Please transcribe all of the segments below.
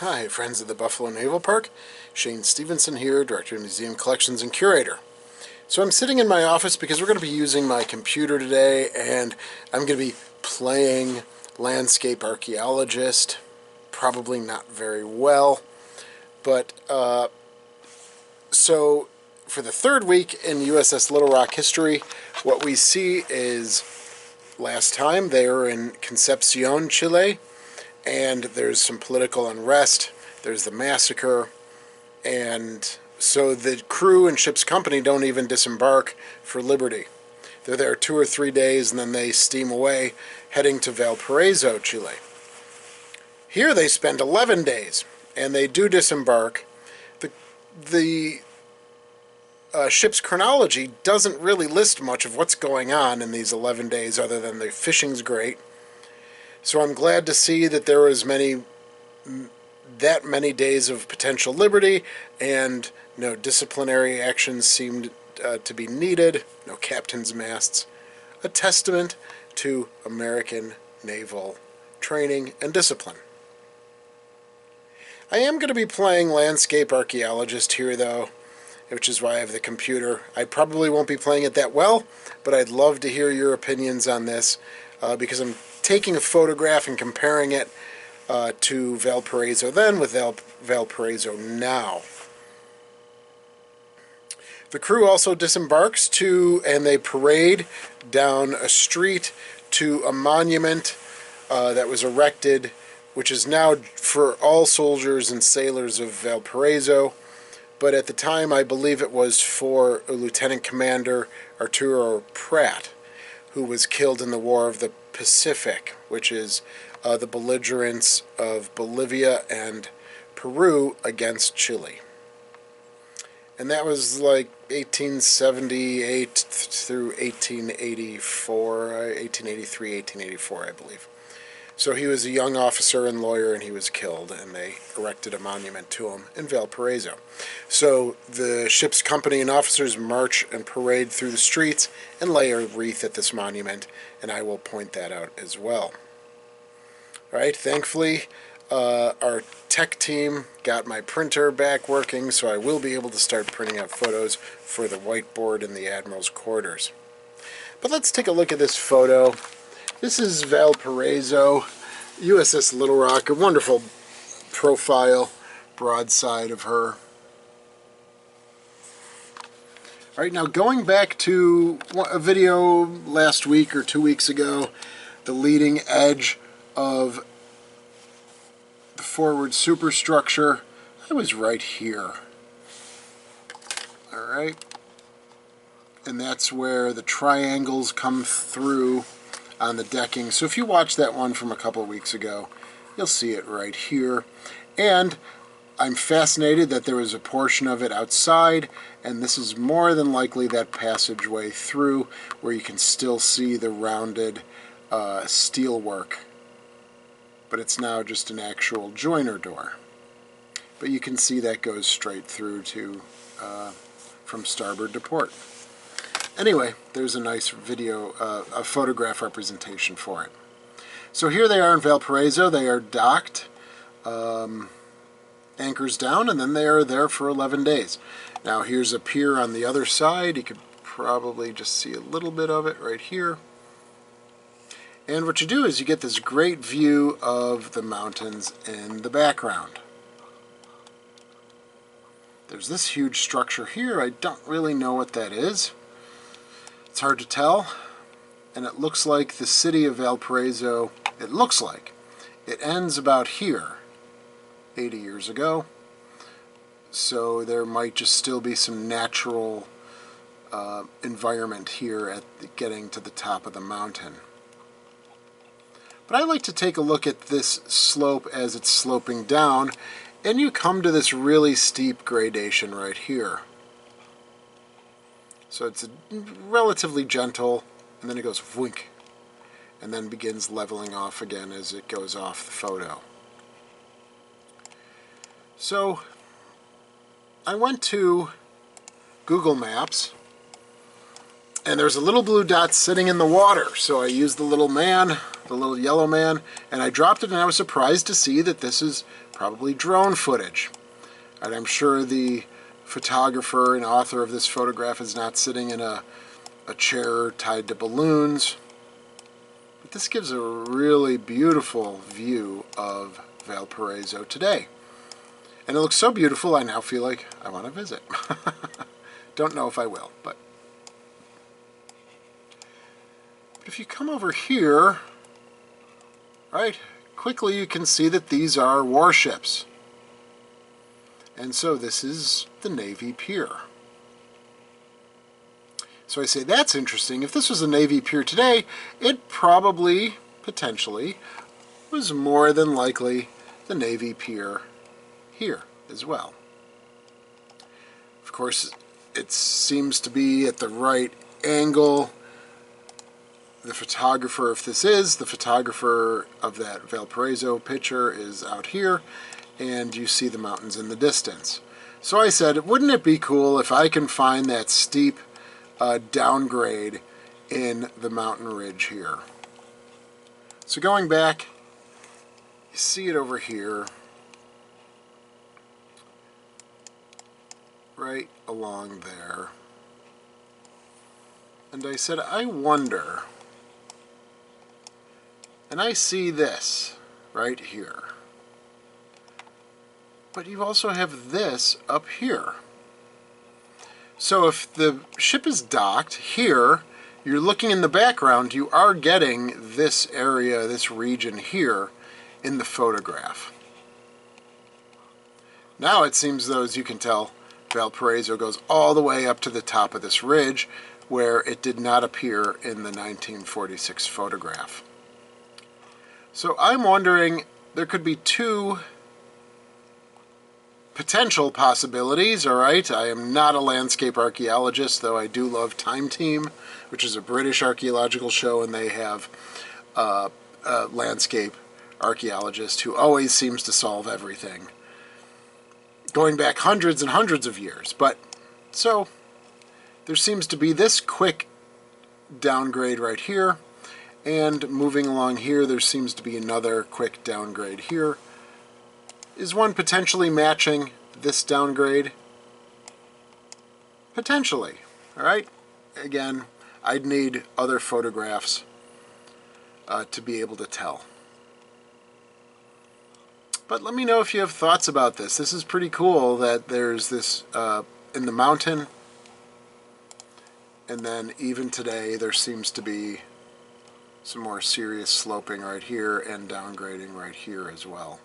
Hi, friends of the Buffalo Naval Park. Shane Stevenson here, Director of Museum Collections and Curator. So I'm sitting in my office because we're going to be using my computer today, and I'm going to be playing landscape archaeologist. Probably not very well, but so for the third week in USS Little Rock history, what we see is last time they were in Concepcion, Chile, and there's some political unrest. There's the massacre, and so the crew and ship's company don't even disembark for liberty. They're there 2 or 3 days, and then they steam away, heading to Valparaiso, Chile. Here they spend 11 days, and they do disembark. The ship's chronology doesn't really list much of what's going on in these 11 days, other than the fishing's great. So I'm glad to see that there was that many days of potential liberty, and no disciplinary actions seemed to be needed, no captain's masts. A testament to American naval training and discipline. I am going to be playing landscape archaeologist here, though, which is why I have the computer. I probably won't be playing it that well, but I'd love to hear your opinions on this, because I'm taking a photograph and comparing it to Valparaiso then with Valparaiso now. The crew also disembarks and they parade down a street to a monument that was erected, which is now for all soldiers and sailors of Valparaiso, but at the time I believe it was for a Lieutenant Commander Arturo Prat, who was killed in the War of the Pacific, which is the belligerence of Bolivia and Peru against Chile. And that was like 1878 through 1884, 1883, 1884, I believe. So he was a young officer and lawyer, and he was killed, and they erected a monument to him in Valparaiso. So the ship's company and officers march and parade through the streets and lay a wreath at this monument, and I will point that out as well. All right, thankfully, our tech team got my printer back working, so I will be able to start printing out photos for the whiteboard in the Admiral's quarters. But let's take a look at this photo. This is Valparaiso, USS Little Rock, a wonderful profile, broadside of her. All right, now going back to a video last week or 2 weeks ago, the leading edge of the forward superstructure, I was right here. All right, and that's where the triangles come through on the decking. So if you watch that one from a couple of weeks ago, you'll see it right here. And I'm fascinated that there was a portion of it outside, and this is more than likely that passageway through where you can still see the rounded steel work. But it's now just an actual joiner door. But you can see that goes straight through to from starboard to port. Anyway, there's a nice video, a photograph representation for it. So here they are in Valparaiso. They are docked, anchors down, and then they are there for 11 days. Now here's a pier on the other side. You could probably just see a little bit of it right here. And what you do is you get this great view of the mountains in the background. There's this huge structure here. I don't really know what that is. It's hard to tell, and it looks like the city of Valparaiso, it looks like it ends about here 80 years ago, so there might just still be some natural environment here at getting to the top of the mountain. But I like to take a look at this slope as it's sloping down, and you come to this really steep gradation right here. So it's relatively gentle, and then it goes wink, and then begins leveling off again as it goes off the photo. So I went to Google Maps, And there's a little blue dot sitting in the water. So I used the little man, the little yellow man, and I dropped it, and I was surprised to see that this is probably drone footage. And I'm sure the photographer and author of this photograph is not sitting in a chair tied to balloons. But this gives a really beautiful view of Valparaiso today. And it looks so beautiful, I now feel like I want to visit. Don't know if I will, but if you come over here, right, quickly you can see that these are warships. And so this is the Navy pier. So I say that's interesting. If this was a Navy pier today, it probably, potentially, was more than likely the Navy pier here as well. Of course, it seems to be at the right angle. The photographer, if this is, the photographer of that Valparaiso picture is out here, and you see the mountains in the distance. So I said, wouldn't it be cool if I can find that steep downgrade in the mountain ridge here? So going back, you see it over here, right along there. And I said, I wonder, and I see this right here. But you also have this up here. So if the ship is docked here, you're looking in the background, you are getting this area, this region here in the photograph. Now it seems though, as you can tell, Valparaiso goes all the way up to the top of this ridge where it did not appear in the 1946 photograph. So I'm wondering, there could be two potential possibilities, all right? I am not a landscape archaeologist, though I do love Time Team, which is a British archaeological show, and they have a landscape archaeologist who always seems to solve everything, going back hundreds and hundreds of years. But so there seems to be this quick downgrade right here, and moving along here there seems to be another quick downgrade here. Is one potentially matching this downgrade? Potentially. All right? Again, I'd need other photographs to be able to tell. But let me know if you have thoughts about this. This is pretty cool that there's this in the mountain, and then even today there seems to be some more serious sloping right here and downgrading right here as well.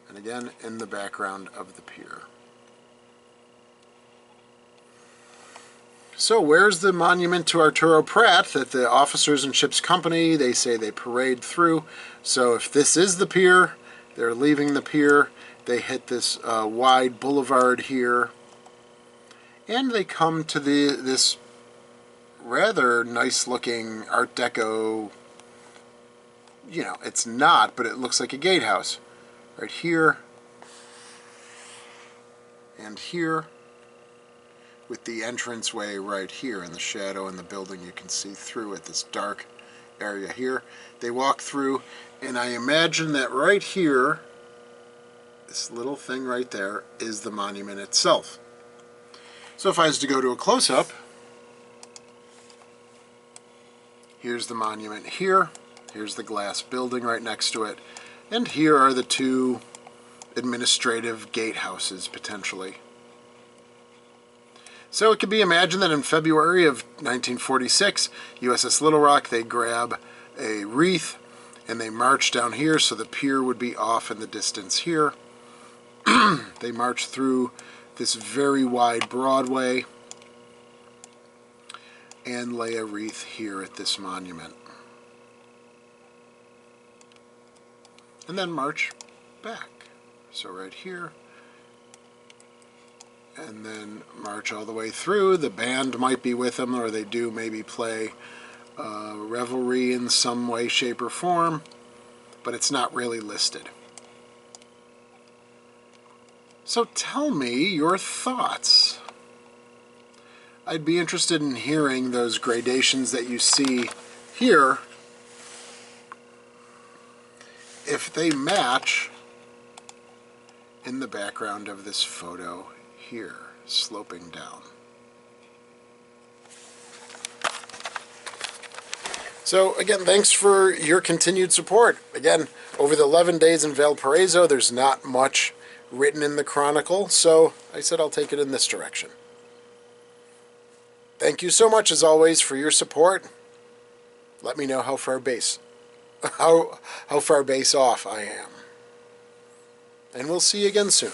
And again, in the background of the pier. So where's the monument to Arturo Prat that the officers and ship's company, they say they parade through? So if this is the pier, they're leaving the pier, they hit this wide boulevard here, and they come to this rather nice looking Art Deco, you know, it's not, but it looks like a gatehouse. Right here and here, with the entranceway right here in the shadow in the building. You can see through it, this dark area here. They walk through, and I imagine that right here, this little thing right there, is the monument itself. So if I was to go to a close-up, here's the monument here, here's the glass building right next to it, and here are the two administrative gatehouses, potentially. So it could be imagined that in February of 1946, USS Little Rock, they grab a wreath and they march down here, so the pier would be off in the distance here. They march through this very wide Broadway and lay a wreath here at this monument. And then march back. So right here, and then march all the way through. The band might be with them, or they do maybe play revelry in some way, shape, or form, but it's not really listed. So tell me your thoughts. I'd be interested in hearing those gradations that you see here, if they match in the background of this photo here, sloping down. So again, thanks for your continued support. Again, over the 11 days in Valparaiso, there's not much written in the chronicle, so I said I'll take it in this direction. Thank you so much, as always, for your support. Let me know how far base off I am. And we'll see you again soon.